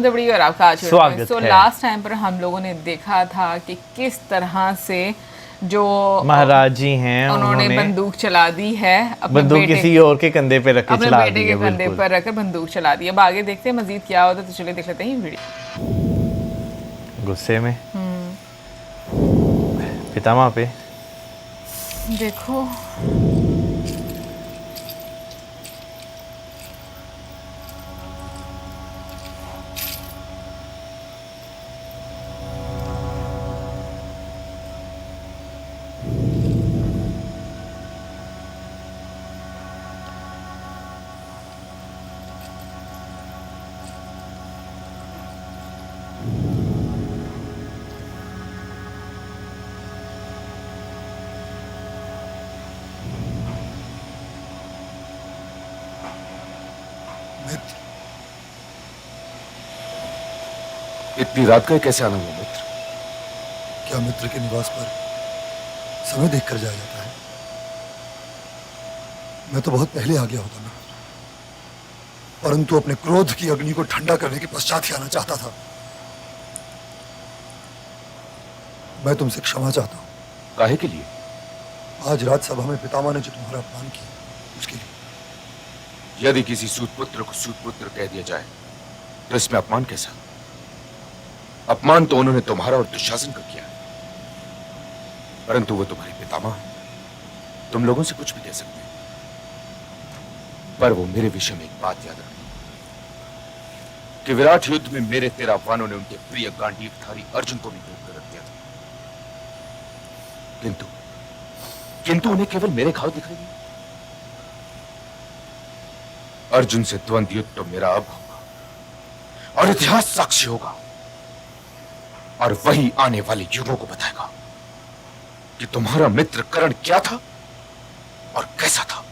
बड़ी और आपका आज स्वागत सो है। लास्ट टाइम पर हम लोगों ने देखा था कि किस तरह से जो महाराज जी हैं उन्होंने बंदूक चला दी है अपने बंदूक बेटे किसी और के कंधे पे रख के अपने चला बेटे दी के है। कंधे बिल्कुल पर रखकर बंदूक चला दी। अब आगे देखते हैं मजीद क्या होता है, तो चलिए देख लेते हैं ये वीडियो। गुस्से में पितामह पे देखो मित्र, इतनी रात का कैसे आना हुआ मित्र? क्या मित्र के निवास पर समय देखकर जाया जाता है? मैं तो बहुत पहले आ गया होता मित्र, परंतु अपने क्रोध की अग्नि को ठंडा करने के पश्चात ही आना चाहता था। मैं तुमसे क्षमा चाहता हूं। काहे के लिए? आज राज्यसभा में पितामह ने जो तुम्हारा अपमान किया उसके लिए। यदि किसी सूतपुत्र को सूतपुत्र कह दिया जाए तो इसमें अपमान कैसा? अपमान तो उन्होंने तुम्हारा और दुशासन का किया है, परंतु वो तुम्हारे पितामह हैं। तुम लोगों से कुछ भी कह सकते हैं, पर वो मेरे विषय में एक बात याद रखना कि विराट युद्ध में मेरे 13 अफवानों ने उनके प्रिय गांडीवधारी अर्जुन को भी रोक कर रख दिया था, किंतु उन्हें केवल मेरे घाव दिखाई दिए। अर्जुन से द्वंद्व युद्ध तो मेरा अब होगा और इतिहास साक्षी होगा, और वही आने वाले युगों को बताएगा कि तुम्हारा मित्र कर्ण क्या था और कैसा था।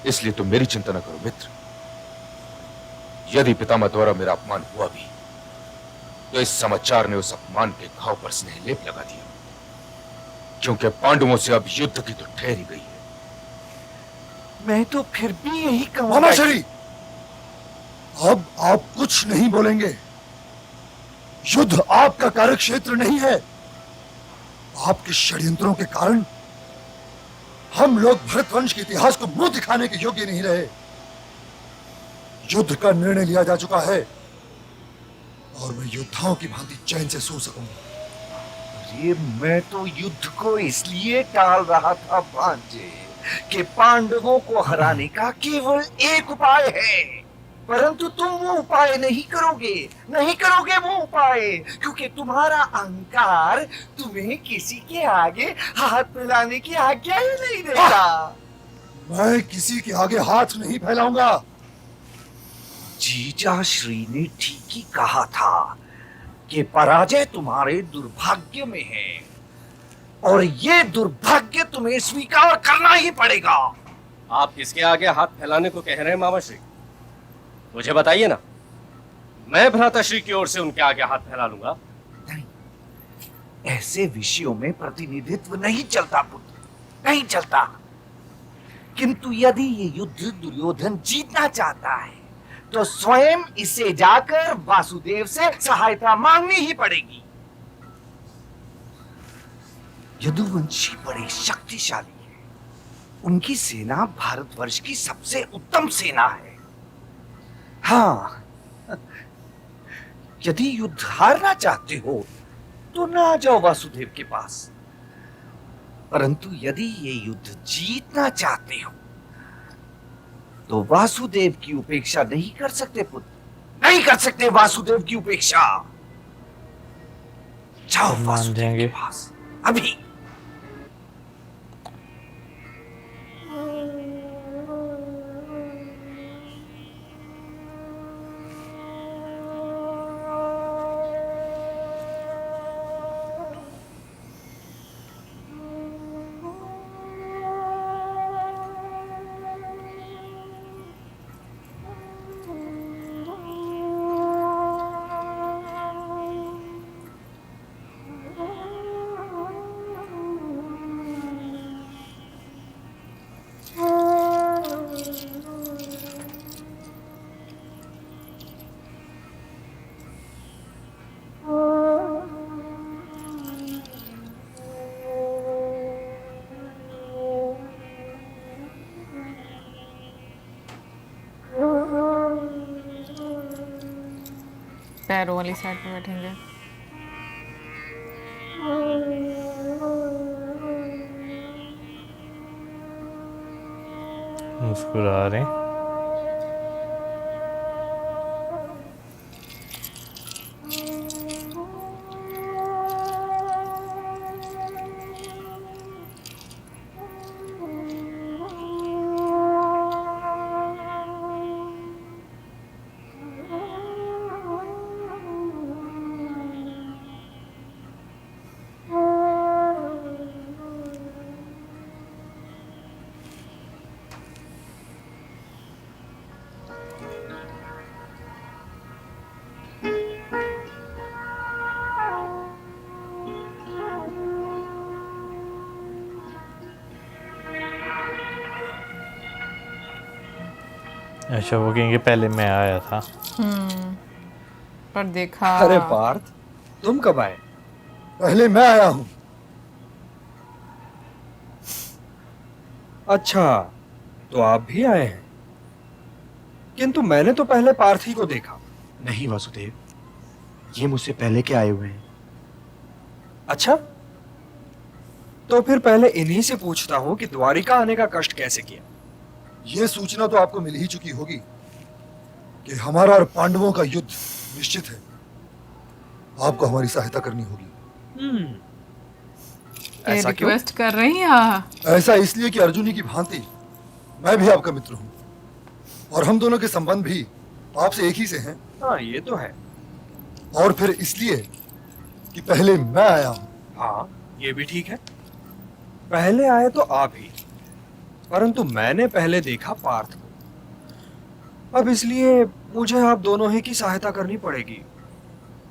इसलिए तुम मेरी चिंता न करो मित्र। यदि पितामह द्वारा मेरा अपमान हुआ भी तो इस समाचार ने उस अपमान के घाव पर स्नेह लेप लगा दिया, क्योंकि पांडवों से अब युद्ध की तो ठहर ही गई है। मैं तो फिर भी यही कहूंगा। मामाश्री, अब आप कुछ नहीं बोलेंगे। युद्ध आपका कार्यक्षेत्र नहीं है। आपके षड्यंत्रों के कारण हम लोग भरतवंश के इतिहास को मुंह दिखाने के योग्य नहीं रहे। युद्ध का निर्णय लिया जा चुका है और मैं योद्धाओं की भांति चैन से सो सकूंगा। अरे मैं तो युद्ध को इसलिए टाल रहा था भांजे कि पांडवों को हराने का केवल एक उपाय है, परंतु तुम वो उपाय नहीं करोगे वो उपाय, क्योंकि तुम्हारा अहंकार तुम्हें किसी के आगे हाथ फैलाने की आज्ञा ही नहीं देता। मैं किसी के आगे हाथ नहीं फैलाऊंगा। जीजा श्री ने ठीक ही कहा था कि पराजय तुम्हारे दुर्भाग्य में है, और ये दुर्भाग्य तुम्हें स्वीकार करना ही पड़ेगा। आप किसके आगे हाथ फैलाने को कह रहे हैं मामाश्री? मुझे बताइए ना, मैं भ्राताश्री की ओर से उनके आगे हाथ फैला लूंगा। नहीं, ऐसे विषयों में प्रतिनिधित्व नहीं चलता पुत्र, नहीं चलता। किंतु यदि ये युद्ध दुर्योधन जीतना चाहता है तो स्वयं इसे जाकर वासुदेव से सहायता मांगनी ही पड़ेगी। यदुवंशी बड़े शक्तिशाली है, उनकी सेना भारतवर्ष की सबसे उत्तम सेना है। हाँ, यदि युद्ध हारना चाहते हो तो ना जाओ वासुदेव के पास, परंतु यदि ये युद्ध जीतना चाहते हो तो वासुदेव की उपेक्षा नहीं कर सकते पुत्र, नहीं कर सकते वासुदेव की उपेक्षा। जाओ वासुदेव के पास अभी। एरो वाली साइड पे बैठेंगे। मुस्कुरा रहे हैं। अच्छा, वो कहेंगे पहले मैं आया था। पर देखा। अरे पार्थ, तुम कब आए? पहले मैं आया हूं। अच्छा, तो आप भी आए हैं। किंतु मैंने तो पहले पार्थ ही को देखा। नहीं वासुदेव, ये मुझसे पहले के आए हुए हैं। अच्छा, तो फिर पहले इन्हीं से पूछता हूं कि द्वारिका आने का कष्ट कैसे किया। यह सूचना तो आपको मिल ही चुकी होगी कि हमारा और पांडवों का युद्ध निश्चित है। आपको हमारी सहायता करनी होगी। ये ऐसा क्यों? रिक्वेस्ट कर रही हैं? हाँ। ऐसा इसलिए कि अर्जुनी की भांति मैं भी आपका मित्र हूं और हम दोनों के संबंध भी आपसे एक ही से हैं। हाँ, ये तो है। और फिर इसलिए कि पहले मैं आया हूं। हाँ, ये भी ठीक है। पहले आए तो आप ही, परंतु मैंने पहले देखा पार्थ को। अब इसलिए मुझे आप दोनों ही की सहायता करनी पड़ेगी।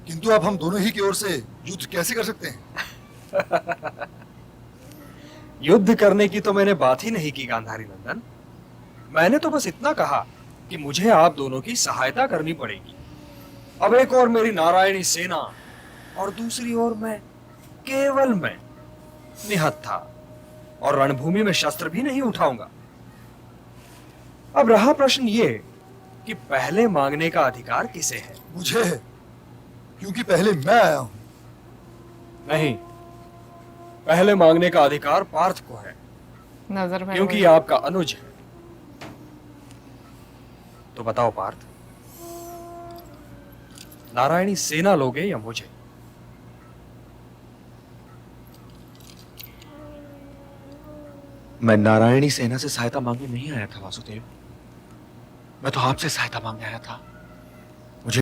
किंतु अब हम दोनों ही की ओर से युद्ध कैसे कर सकते हैं? युद्ध करने की तो मैंने बात ही नहीं की गांधारी नंदन। मैंने तो बस इतना कहा कि मुझे आप दोनों की सहायता करनी पड़ेगी। अब एक और मेरी नारायणी सेना और दूसरी ओर मैं, केवल मैं निहत्था, और रणभूमि में शस्त्र भी नहीं उठाऊंगा। अब रहा प्रश्न ये कि पहले मांगने का अधिकार किसे है? मुझे है, क्योंकि पहले मैं आया हूं। नहीं, पहले मांगने का अधिकार पार्थ को है, नजर में क्योंकि वही। आपका अनुज है। तो बताओ पार्थ, नारायणी सेना लोगे या मुझे? मैं नारायणी सेना से सहायता मांगने नहीं आया था वासुदेव। मैं तो आपसे सहायता मांगने आया था।